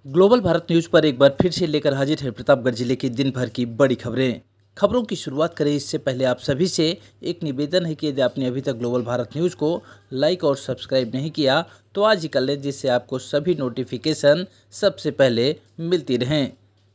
Global Bharat news पर एक बार फिर से लेकर हाजिर है प्रतापगढ़ जिले की दिन भर की बड़ी खबरों की शुरुआत करें इससे पहले आप सभी से एक निवेदन है कि यदि आपने अभी तक ग्लोबल भारत न्यूज को लाइक और सब्सक्राइब नहीं किया तो आज ही कर लें, जिससे आपको सभी नोटिफिकेशन सबसे पहले मिलती रहें।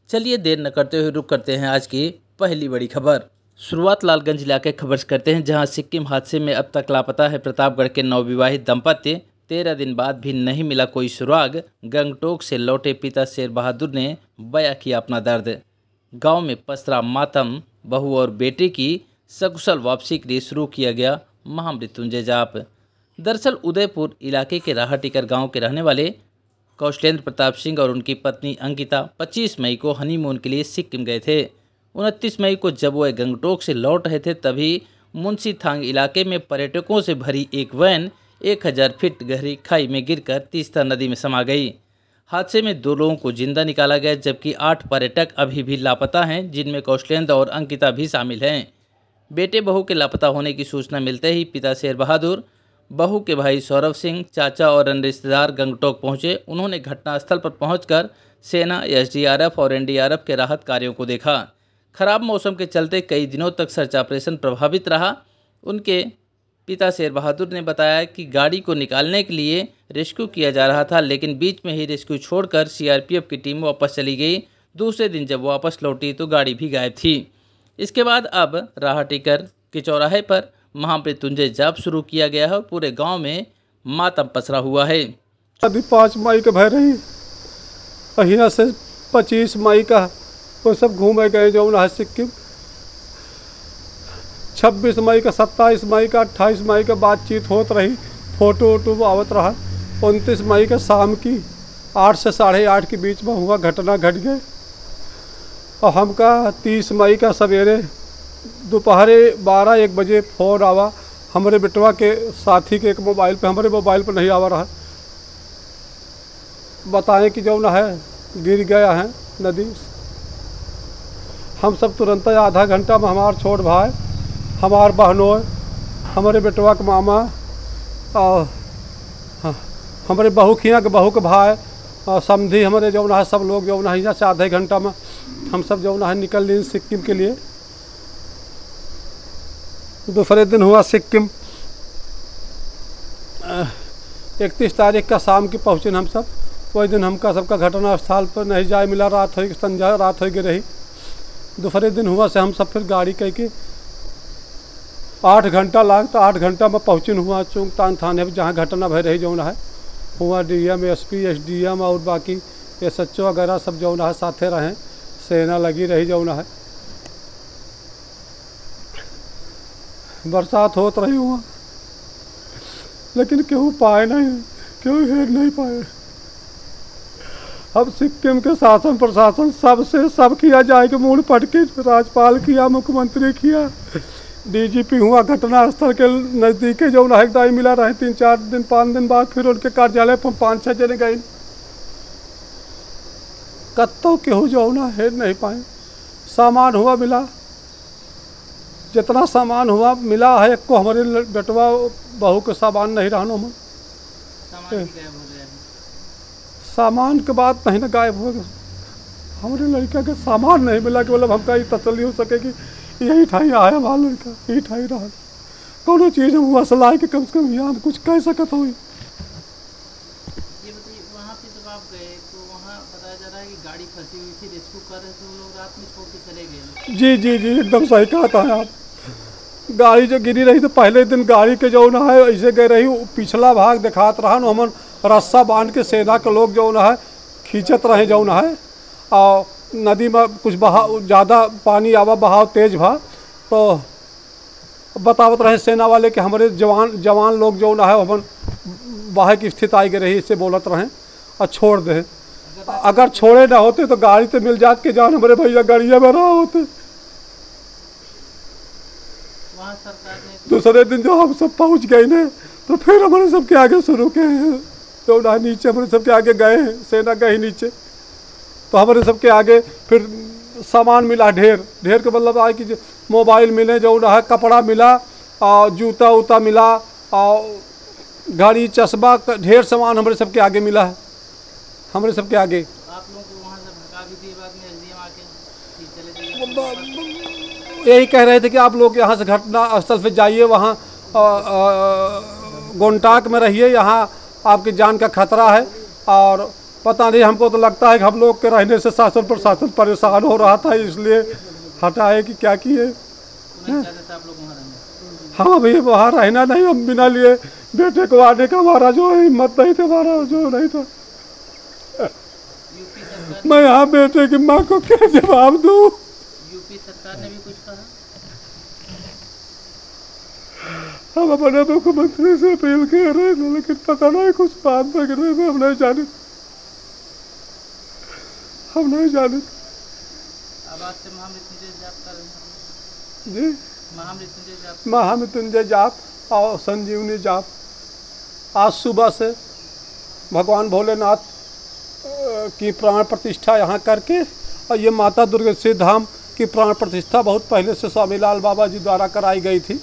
चलिए देर न करते हुए रुक करते हैं आज की पहली बड़ी खबर। शुरुआत लालगंज इलाके खबर से करते हैं, जहां सिक्किम हादसे में अब तक लापता है प्रतापगढ़ के नवविवाहित दंपत्ति। 13 दिन बाद भी नहीं मिला कोई सुराग। गंगटोक से लौटे पिता शेर बहादुर ने बयां किया अपना दर्द। गांव में पसरा मातम। बहू और बेटे की सकुशल वापसी के लिए शुरू किया गया महामृत्युंजय जाप। दरअसल उदयपुर इलाके के राहटीकर गांव के रहने वाले कौशलेंद्र प्रताप सिंह और उनकी पत्नी अंकिता 25 मई को हनीमून के लिए सिक्किम गए थे। 29 मई को जब वह गंगटोक से लौट रहे थे तभी मुंशीथांग इलाके में पर्यटकों से भरी एक वैन 1000 फीट गहरी खाई में गिरकर तीस्ता नदी में समा गई। हादसे में 2 लोगों को जिंदा निकाला गया, जबकि 8 पर्यटक अभी भी लापता हैं, जिनमें कौशलेंद्र और अंकिता भी शामिल हैं। बेटे बहू के लापता होने की सूचना मिलते ही पिता शेर बहादुर, बहू के भाई सौरभ सिंह, चाचा और अन्य रिश्तेदार गंगटोक पहुंचे। उन्होंने घटनास्थल पर पहुंचकर सेना, एसडीआरएफ और एनडीआरएफ के राहत कार्यों को देखा। खराब मौसम के चलते कई दिनों तक सर्च ऑपरेशन प्रभावित रहा। उनके पिता शेर बहादुर ने बताया कि गाड़ी को निकालने के लिए रेस्क्यू किया जा रहा था, लेकिन बीच में ही रेस्क्यू छोड़कर सीआरपीएफ की टीम वापस चली गई। दूसरे दिन जब वापस लौटी तो गाड़ी भी गायब थी। इसके बाद अब राहटीकर के चौराहे पर महामृत्युंजय जाप शुरू किया गया है और पूरे गांव में मातम पसरा हुआ है। अभी 5 मई के भय रही, यहाँ से 25 मई का वो सब घूमे गए जो है सिक्किम। 26 मई का, 27 मई का, 28 मई का बातचीत होत रही, फोटो वोटो आवत रहा। 29 मई का शाम की 8 से 8:30 के बीच में हुआ घटना घट गए। और हमका 30 मई का सवेरे दोपहर 12-1 बजे फ़ोन आवा हमारे बेटवा के साथी के एक मोबाइल पे, हमारे मोबाइल पर नहीं आवा रहा, बताएं कि जो है गिर गया है नदी। हम सब तुरंत आधा घंटा में हमार छोट भाई, हमार बहनों, हमारे बेटवा के मामा और हमारे बहू खिया के बहू के भाई और समधी हमारे जो है सब लोग जो है यहाँ से आधे घंटा में हम सब जो है निकल लिए सिक्किम के लिए। दूसरे दिन हुआ सिक्किम 31 तारीख का शाम की पहुँचे हम सब। वही दिन हमका सबका घटना स्थल पर नहीं जाए मिला, रात हो संध्या रात हो गई रही। दूसरे दिन हुआ से हम सब फिर गाड़ी कह के 8 घंटा लाग तो 8 घंटा में पहुँचन हुआ चुंगतान थाने में, जहाँ घटना भय रही जो है हुआ। डीएम, एसपी, एसडीएम और बाकी एसएचओ वगैरह सब जो है साथे रहें, सेना लगी रही जो है। बरसात होत रही हुआ, लेकिन केहू पाए नहीं, केहू हेर नहीं पाए। अब सिक्किम के शासन प्रशासन सबसे सब किया जाए कि मूड पटके, राज्यपाल किया, मुख्यमंत्री किया, डीजीपी हुआ। घटना स्थल के नज़दीक जो है दाई मिला रहे। 3-4 दिन 5 दिन बाद फिर उनके कार्यालय पर 5-6 जने गए, कत्तो केहू जो है हेर नहीं पाए। सामान हुआ मिला, जितना सामान हुआ मिला है, एक को हमारे बेटवा बहू के सामान नहीं रहनो में। सामान के बाद नहीं ना गायब हो गया, हमारे लड़का के सामान नहीं मिला कि मतलब हमका ये तसल्ली हो सके कि यही ठाई आया हमारा लड़का, यही ठाई रहा। कोनो चीज़ हम वसला है कि कम से कम यहाँ हम कुछ कह सकत हो। ये बताइए, वहाँ पे जब आप गए तो वहाँ बताया जा रहा है कि गाड़ी फंसी हुई थी, रेस्क्यू कर रहे थे, वो लोग रात में छोड़ के चले गए। जी जी जी, एकदम सही कहा है आप। गाड़ी जो गिरी रही तो पहले दिन गाड़ी के जो है ऐसे गई रही, पिछला भाग दिखात रहा न, हमन रस्सा बांध के सेना के लोग जो है खींचत रहे जो है। और नदी में कुछ बहाव ज़्यादा पानी आवा, बहाव तेज भा, तो बतावत रहे सेना वाले कि हमारे जवान लोग जो है अपन बाहर की स्थिति आई गई रही, इससे बोलत रहे और छोड़ दे। अगर छोड़े ना होते तो गाड़ी तो मिल जात के जान हमारे भैया गाड़िया में रहा होते। दूसरे दिन जो हम सब पहुंच गए ना, तो फिर हमारे सबके आगे शुरू के तो नीचे हमारे सबके आगे गए हैं, सेना गई नीचे। तो हमारे सबके आगे फिर सामान मिला ढेर के मतलब आए कि मोबाइल मिले जो है, कपड़ा मिला और जूता उता मिला और घड़ी चश्मा, ढेर सामान हमारे सबके आगे मिला है, हमारे सबके आगे। आप आप लोगों को वहाँ से भगा भी दिए बाद में एसडीएम आके कि चले जाइए। यही कह रहे थे कि आप लोग यहाँ से घटना स्थल पे जाइए, वहाँ गोंटाक में रहिए, यहाँ आपकी जान का खतरा है। और पता नहीं, हमको तो लगता है कि हम लोग के रहने से शासन प्रशासन परेशान हो रहा था, इसलिए हटाए कि क्या किए। हाँ भैया, वहाँ रहना नहीं, हम बिना लिए बेटे को आने का हमारा जो हिम्मत नहीं था, हमारा जो नहीं था। मैं यहाँ बेटे की माँ को क्या जवाब दूँ? यूपी सरकार ने भी कुछ कहा? हम अपने मुख्यमंत्री से अपील कर रहे हैं, लेकिन पता नहीं कुछ बात वगैरह में हम नहीं जाने। अब आज से महामृत्युंजय जाप कर रहे हैं जी, महामृत्युंजय जाप और संजीवनी जाप आज सुबह से भगवान भोलेनाथ की प्राण प्रतिष्ठा यहाँ करके, और ये माता दुर्गेश्वरी धाम की प्राण प्रतिष्ठा बहुत पहले से स्वामी लाल बाबा जी द्वारा कराई गई थी,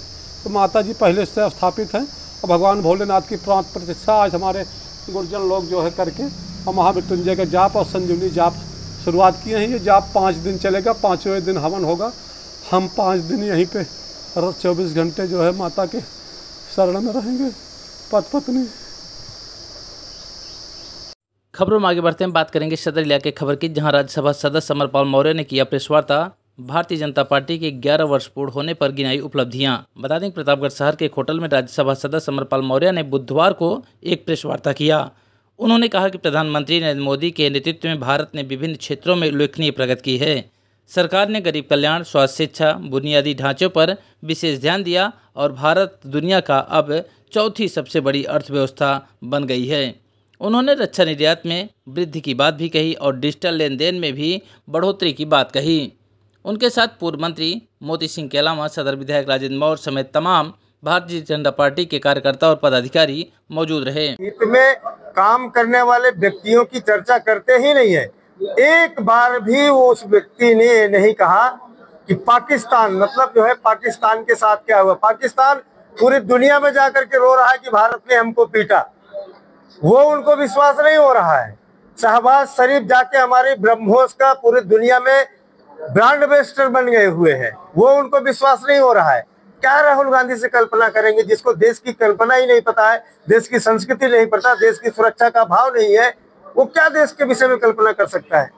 तो माता जी पहले से स्थापित हैं। और भगवान भोलेनाथ की प्राण प्रतिष्ठा आज हमारे गुरजन लोग जो है करके, और महामृत्युंजय का जाप और संजीवनी जाप शुरुआत किए हैं। ये जाप 5 दिन चलेगा, 5वें दिन हवन होगा। हम 5 दिन यहीं पे 24 घंटे जो है माता के शरण में रहेंगे, पति पत्नी। खबरों में आगे बढ़ते हैं, बात करेंगे सदर इलाके खबर की, जहां राज्यसभा सदस्य अमरपाल मौर्य ने किया प्रेस वार्ता। भारतीय जनता पार्टी के 11 वर्ष पूर्ण होने पर गिनाई उपलब्धियां। बता दें कि प्रतापगढ़ शहर के एक होटल में राज्यसभा सदस्य अमरपाल मौर्य ने बुधवार को एक प्रेस वार्ता किया। उन्होंने कहा कि प्रधानमंत्री नरेंद्र मोदी के नेतृत्व में भारत ने विभिन्न क्षेत्रों में उल्लेखनीय प्रगति की है। सरकार ने गरीब कल्याण, स्वास्थ्य, शिक्षा, बुनियादी ढांचों पर विशेष ध्यान दिया और भारत दुनिया का अब चौथी सबसे बड़ी अर्थव्यवस्था बन गई है। उन्होंने रक्षा निर्यात में वृद्धि की बात भी कही और डिजिटल लेन देन में भी बढ़ोतरी की बात कही। उनके साथ पूर्व मंत्री मोती सिंह के अलावा सदर विधायक राजेंद्र मौर्य समेत तमाम भारतीय जनता पार्टी के कार्यकर्ता और पदाधिकारी मौजूद रहे। हित में काम करने वाले व्यक्तियों की चर्चा करते ही नहीं है। एक बार भी उस व्यक्ति ने नहीं कहा कि पाकिस्तान मतलब जो है, पाकिस्तान के साथ क्या हुआ। पाकिस्तान पूरी दुनिया में जाकर के रो रहा है कि भारत ने हमको पीटा, वो उनको विश्वास नहीं हो रहा है। शहबाज शरीफ जाके हमारे ब्रह्मोस का पूरी दुनिया में ब्रांड एम्बेसडर बन गए हुए हैं, वो उनको विश्वास नहीं हो रहा है। क्या राहुल गांधी से कल्पना करेंगे, जिसको देश की कल्पना ही नहीं पता है, देश की संस्कृति नहीं पता, देश की सुरक्षा का भाव नहीं है, वो क्या देश के विषय में कल्पना कर सकता है।